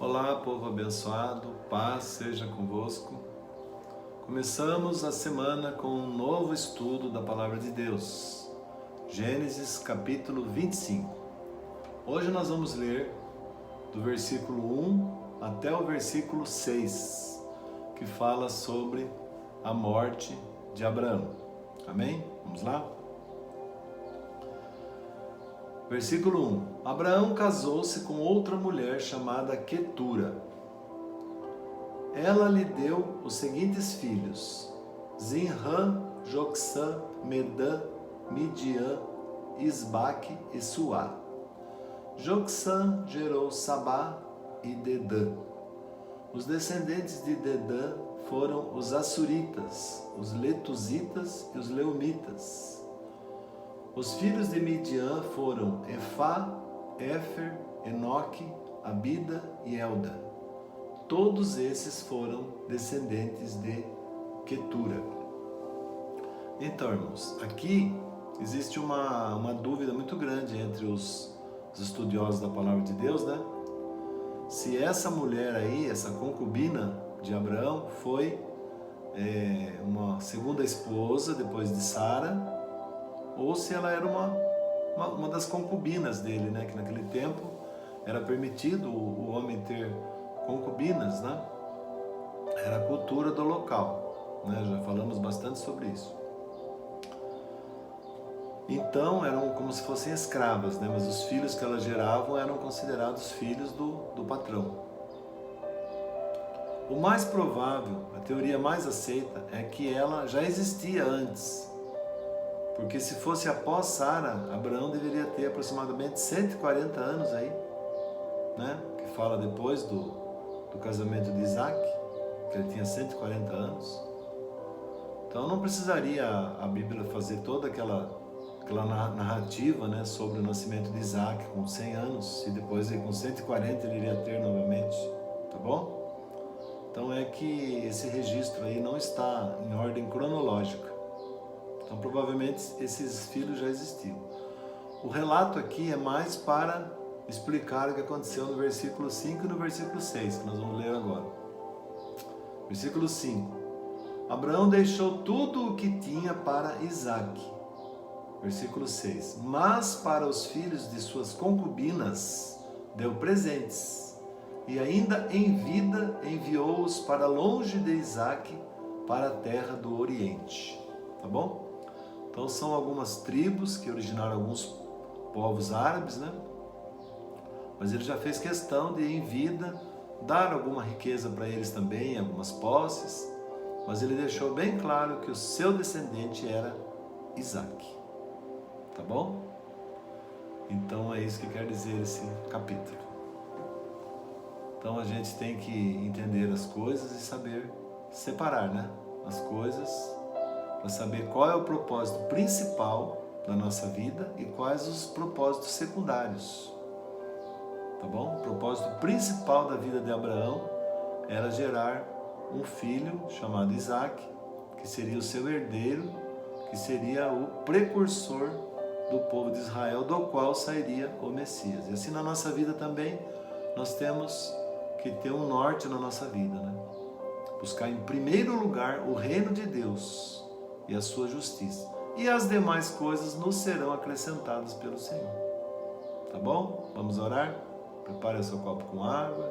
Olá, povo abençoado, paz seja convosco. Começamos a semana com um novo estudo da Palavra de Deus, Gênesis capítulo 25. Hoje nós vamos ler do versículo 1 até o versículo 6, que fala sobre a morte de Abraão. Amém? Vamos lá? Versículo 1. Abraão casou-se com outra mulher chamada Quetura. Ela lhe deu os seguintes filhos: Zinrã, Joksã, Medã, Midian, Isbaque e Suá. Joksã gerou Sabá e Dedã. Os descendentes de Dedã foram os Assuritas, os Letuzitas e os Leumitas. Os filhos de Midian foram Efá, Éfer, Enoque, Abida e Elda. Todos esses foram descendentes de Quetura. Então, irmãos, aqui existe uma dúvida muito grande entre os estudiosos da Palavra de Deus, né? Se essa mulher aí, essa concubina de Abraão, foi uma segunda esposa depois de Sara, ou se ela era uma das concubinas dele, né? Que naquele tempo era permitido o homem ter concubinas, né? Era a cultura do local, né? Já falamos bastante sobre isso. Então eram como se fossem escravas, né? Mas os filhos que elas geravam eram considerados filhos do patrão. O mais provável, a teoria mais aceita, é que ela já existia antes. Porque se fosse após Sara, Abraão deveria ter aproximadamente 140 anos aí, né? Que fala depois do casamento de Isaac, que ele tinha 140 anos. Então não precisaria a Bíblia fazer toda aquela narrativa, né, sobre o nascimento de Isaac com 100 anos, se depois com 140 ele iria ter novamente, tá bom? Então é que esse registro aí não está em ordem cronológica. Então, provavelmente, esses filhos já existiam. O relato aqui é mais para explicar o que aconteceu no versículo 5 e no versículo 6, que nós vamos ler agora. Versículo 5. Abraão deixou tudo o que tinha para Isaac. Versículo 6. Mas para os filhos de suas concubinas deu presentes, e ainda em vida enviou-os para longe de Isaac, para a terra do Oriente. Tá bom? Então são algumas tribos que originaram alguns povos árabes, né? Mas ele já fez questão de, em vida, dar alguma riqueza para eles também, algumas posses. Mas ele deixou bem claro que o seu descendente era Isaac. Tá bom? Então é isso que quer dizer esse capítulo. Então a gente tem que entender as coisas e saber separar, né? As coisas, para saber qual é o propósito principal da nossa vida e quais os propósitos secundários. Tá bom? O propósito principal da vida de Abraão era gerar um filho chamado Isaac, que seria o seu herdeiro, que seria o precursor do povo de Israel, do qual sairia o Messias. E assim na nossa vida também, nós temos que ter um norte na nossa vida, né? Buscar em primeiro lugar o reino de Deus e a sua justiça. E as demais coisas nos serão acrescentadas pelo Senhor. Tá bom? Vamos orar? Prepare o seu copo com água.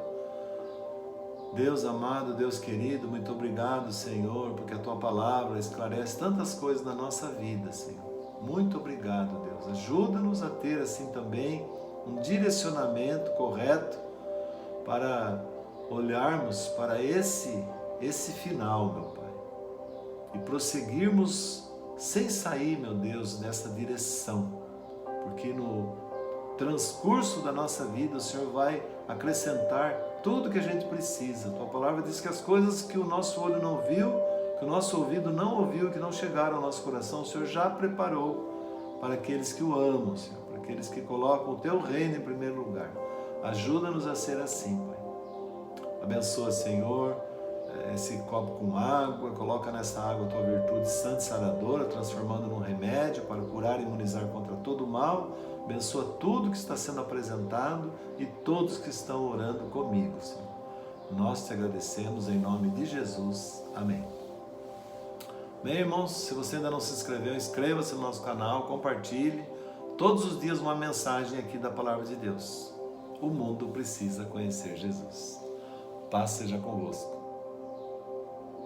Deus amado, Deus querido, muito obrigado, Senhor, porque a Tua palavra esclarece tantas coisas na nossa vida, Senhor. Muito obrigado, Deus. Ajuda-nos a ter assim também um direcionamento correto para olharmos para esse final, meu Pai, e prosseguirmos sem sair, meu Deus, dessa direção, porque no transcurso da nossa vida o Senhor vai acrescentar tudo que a gente precisa. Tua palavra diz que as coisas que o nosso olho não viu, que o nosso ouvido não ouviu, que não chegaram ao nosso coração, o Senhor já preparou para aqueles que o amam, Senhor, para aqueles que colocam o Teu reino em primeiro lugar. Ajuda-nos a ser assim, Pai. Abençoa, Senhor, esse copo com água, coloca nessa água a tua virtude santa e saradora, transformando num remédio para curar e imunizar contra todo o mal. Abençoa tudo que está sendo apresentado e todos que estão orando comigo, Senhor. Nós te agradecemos em nome de Jesus. Amém. Bem, irmãos, se você ainda não se inscreveu, inscreva-se no nosso canal, compartilhe. Todos os dias uma mensagem aqui da Palavra de Deus. O mundo precisa conhecer Jesus. Paz seja convosco.